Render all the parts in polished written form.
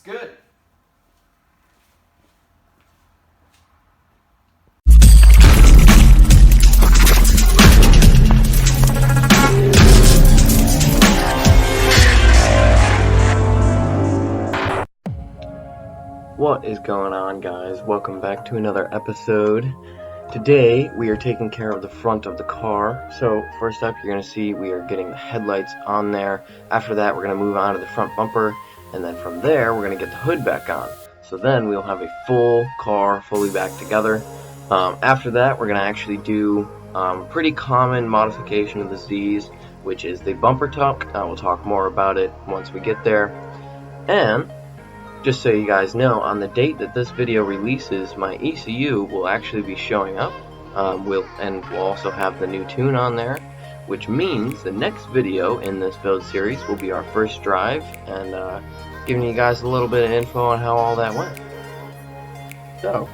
It's good. What is going on, guys? Welcome back to another episode. Today we are taking care of the front of the car. So first up, you're going to see we are getting the headlights on there. After that, we're going to move on to the front bumper, and then from there we're going to get the hood back on. So then we'll have a full car fully back together. After that, we're going to actually do pretty common modification of the Z's, which is the bumper tuck. We'll talk more about it once we get there. And just so you guys know, on the date that this video releases, my ECU will actually be showing up. We'll also have the new tune on there, which means the next video in this build series will be our first drive, and giving you guys a little bit of info on how all that went. So,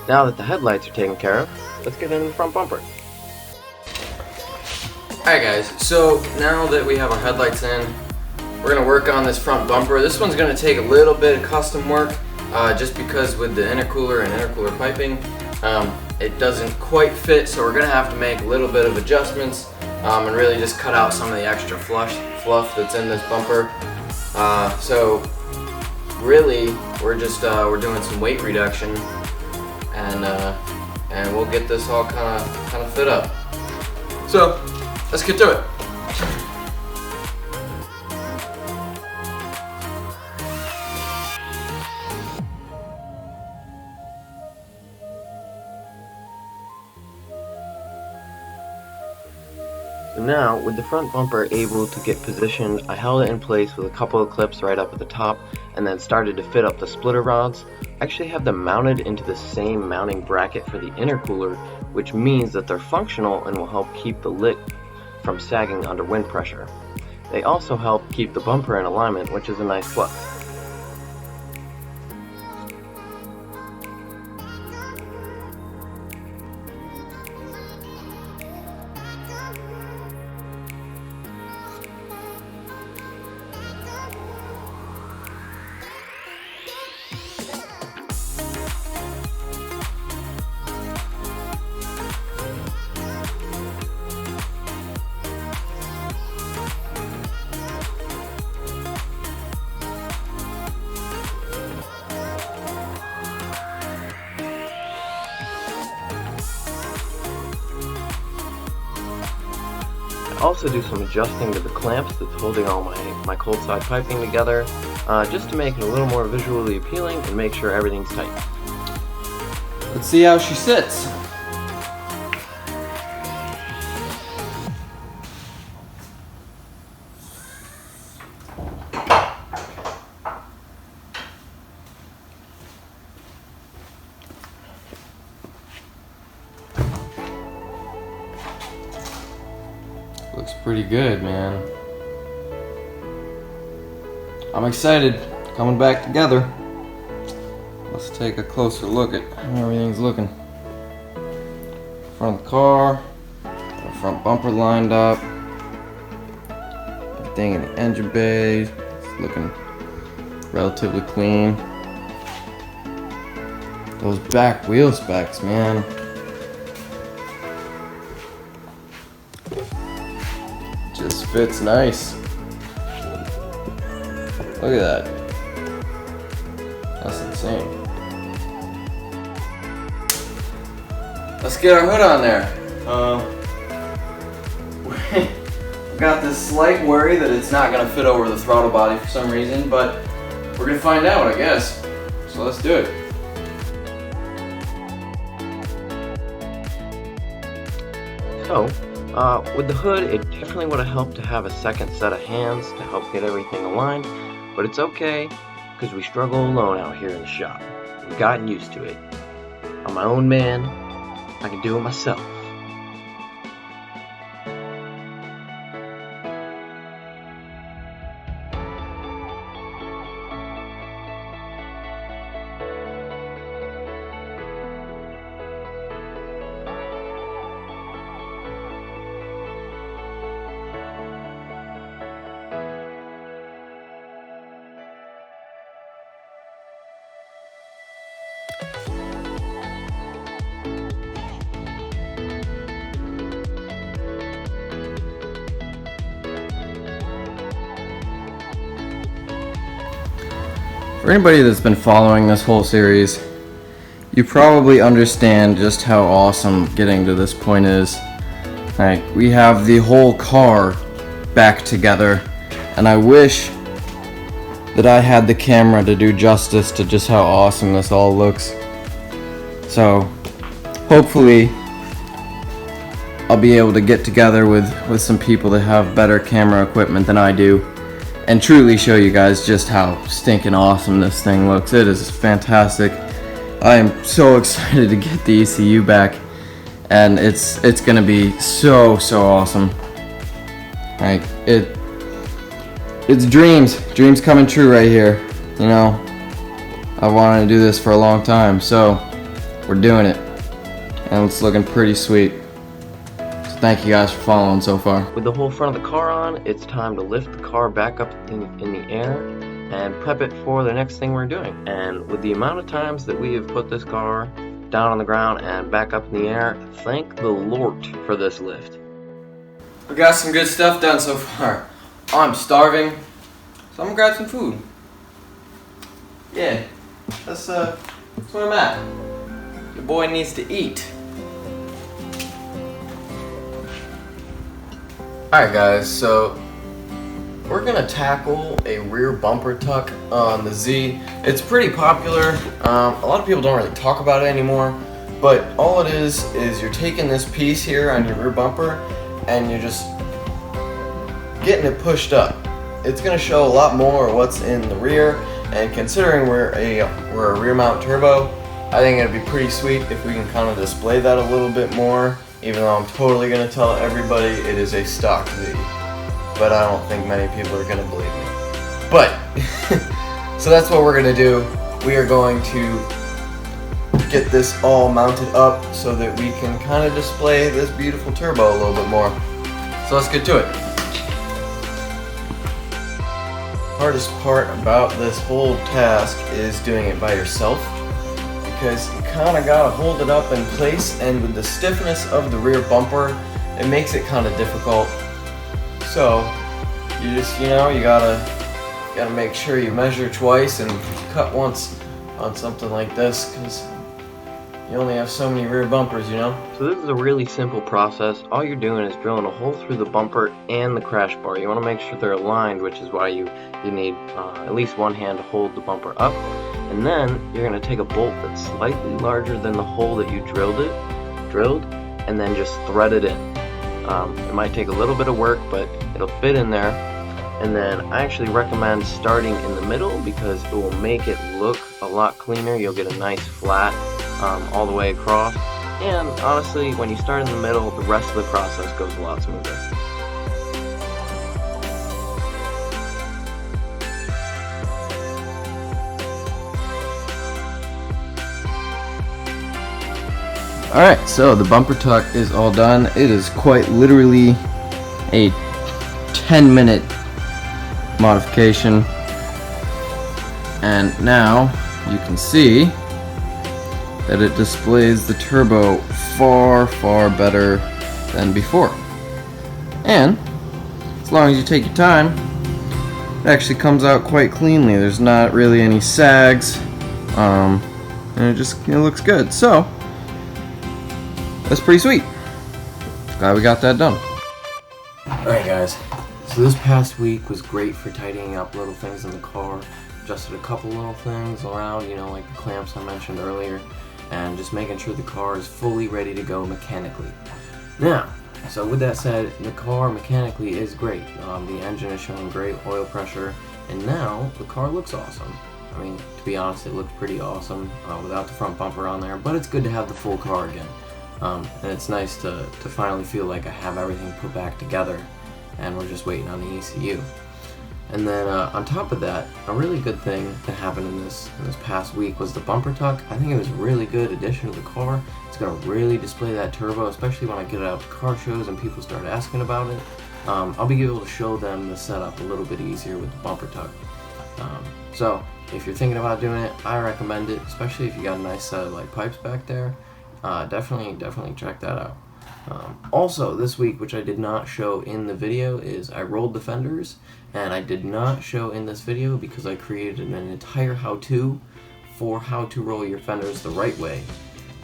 now that the headlights are taken care of, let's get into the front bumper. Alright guys, so now that we have our headlights in, we're going to work on this front bumper. This one's going to take a little bit of custom work, just because with the intercooler and intercooler piping, it doesn't quite fit, so we're going to have to make a little bit of adjustments, and really just cut out some of the extra fluff that's in this bumper. So really, we're doing some weight reduction, and we'll get this all kind of fit up. So let's get to it. So now, with the front bumper able to get positioned, I held it in place with a couple of clips right up at the top, and then started to fit up the splitter rods. I actually have them mounted into the same mounting bracket for the intercooler, which means that they're functional and will help keep the lid from sagging under wind pressure. They also help keep the bumper in alignment, which is a nice plus. Also do some adjusting to the clamps that's holding all my cold side piping together, just to make it a little more visually appealing and make sure everything's tight. Let's see how she sits. Looks pretty good, man. I'm excited. Coming back together. Let's take a closer look at how everything's looking. Front of the car, the front bumper lined up, everything in the engine bay, it's looking relatively clean. Those back wheel specs, man. Just fits nice. Look at that. That's insane. Let's get our hood on there. We've got this slight worry that it's not going to fit over the throttle body for some reason, but we're going to find out, I guess. So let's do it. So, with the hood, it definitely would have helped to have a second set of hands to help get everything aligned, but it's okay, because we struggle alone out here in the shop. We've gotten used to it. I'm my own man. I can do it myself. For anybody that's been following this whole series, you probably understand just how awesome getting to this point is. Like, we have the whole car back together, and I wish that I had the camera to do justice to just how awesome this all looks. So, hopefully, I'll be able to get together with some people that have better camera equipment than I do and truly show you guys just how stinking awesome this thing looks. It is fantastic. I am so excited to get the ECU back, and it's gonna be so awesome. Like, it's dreams coming true right here. You know, I wanted to do this for a long time, so we're doing it, and it's looking pretty sweet. So thank you guys for following so far. With the whole front of the car on, it's time to lift the car back up in the air and prep it for the next thing we're doing. And with the amount of times that we have put this car down on the ground and back up in the air, thank the Lord for this lift. We got some good stuff done so far. I'm starving, so I'm gonna grab some food. Yeah, that's where I'm at. Your boy needs to eat. Alright guys, so we're gonna tackle a rear bumper tuck on the Z. It's pretty popular. A lot of people don't really talk about it anymore, but all it is you're taking this piece here on your rear bumper and you're just getting it pushed up. It's gonna show a lot more what's in the rear, and considering we're a rear mount turbo, I think it'd be pretty sweet if we can kind of display that a little bit more, even though I'm totally gonna tell everybody it is a stock Z. But I don't think many people are gonna believe me. But, so that's what we're gonna do. We are going to get this all mounted up so that we can kind of display this beautiful turbo a little bit more. So let's get to it. Hardest part about this whole task is doing it by yourself, because you kind of gotta hold it up in place, and with the stiffness of the rear bumper, it makes it kind of difficult. So you just, you gotta make sure you measure twice and cut once on something like this, because you only have so many rear bumpers, you know? So this is a really simple process. All you're doing is drilling a hole through the bumper and the crash bar. You want to make sure they're aligned, which is why you need at least one hand to hold the bumper up. And then you're going to take a bolt that's slightly larger than the hole that you drilled, and then just thread it in. It might take a little bit of work, but it'll fit in there. And then I actually recommend starting in the middle because it will make it look a lot cleaner. You'll get a nice flat all the way across. And honestly, when you start in the middle, the rest of the process goes a lot smoother. Alright, so the bumper tuck is all done. It is quite literally a 10-minute modification. And now you can see that it displays the turbo far better than before. And as long as you take your time, it actually comes out quite cleanly. There's not really any sags, and it looks good. So that's pretty sweet. Glad we got that done. Alright guys, so this past week was great for tidying up little things in the car. Adjusted a couple little things around, like the clamps I mentioned earlier, and just making sure the car is fully ready to go mechanically. Now, so with that said, the car mechanically is great. The engine is showing great oil pressure, and now the car looks awesome. I mean, to be honest, it looked pretty awesome without the front bumper on there, but it's good to have the full car again. And it's nice to finally feel like I have everything put back together, and we're just waiting on the ECU. And then on top of that, a really good thing that happened in this past week was the bumper tuck. I think it was a really good addition to the car. It's going to really display that turbo, especially when I get it out to car shows and people start asking about it. I'll be able to show them the setup a little bit easier with the bumper tuck. So if you're thinking about doing it, I recommend it, especially if you got a nice set of pipes back there. Definitely check that out. Also, this week, which I did not show in the video, is I rolled the fenders, and I did not show in this video because I created an entire how-to for how to roll your fenders the right way.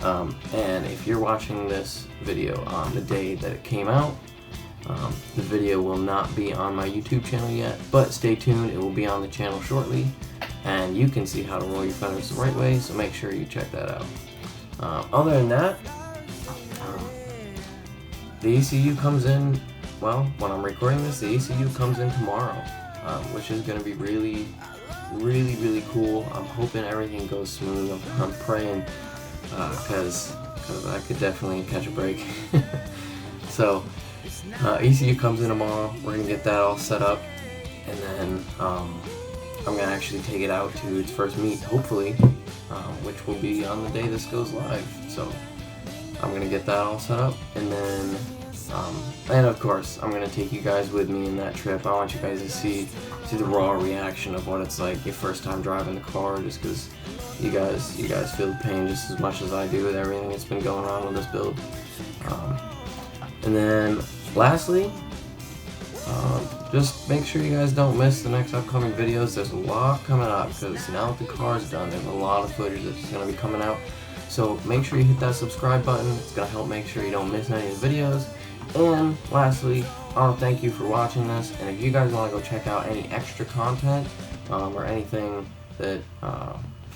And if you're watching this video on the day that it came out, the video will not be on my YouTube channel yet, but stay tuned, it will be on the channel shortly, and you can see how to roll your fenders the right way, so make sure you check that out. Other than that, the ECU comes in, well, when I'm recording this, the ECU comes in tomorrow, which is going to be really, really cool. I'm hoping everything goes smooth. I'm praying, because I could definitely catch a break. So, ECU comes in tomorrow. We're going to get that all set up, and then I'm going to actually take it out to its first meet, hopefully, which will be on the day this goes live. So I'm going to get that all set up, and then, and of course, I'm going to take you guys with me in that trip. I want you guys to see the raw reaction of what it's like your first time driving the car, just because you guys feel the pain just as much as I do with everything that's been going on with this build. And then, lastly, just make sure you guys don't miss the next upcoming videos. There's a lot coming up, because now that the car's done, there's a lot of footage that's going to be coming out. So make sure you hit that subscribe button. It's going to help make sure you don't miss any of the videos. And lastly, I want to thank you for watching this. And if you guys want to go check out any extra content or anything that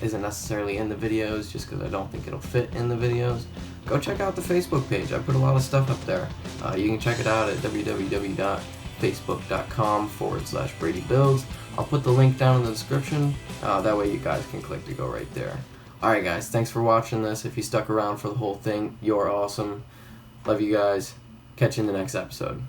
isn't necessarily in the videos, just because I don't think it'll fit in the videos, go check out the Facebook page. I put a lot of stuff up there. You can check it out at www.facebook.com/BradyBuilds. I'll put the link down in the description. That way you guys can click to go right there. Alright guys, thanks for watching this. If you stuck around for the whole thing, you're awesome. Love you guys. Catch you in the next episode.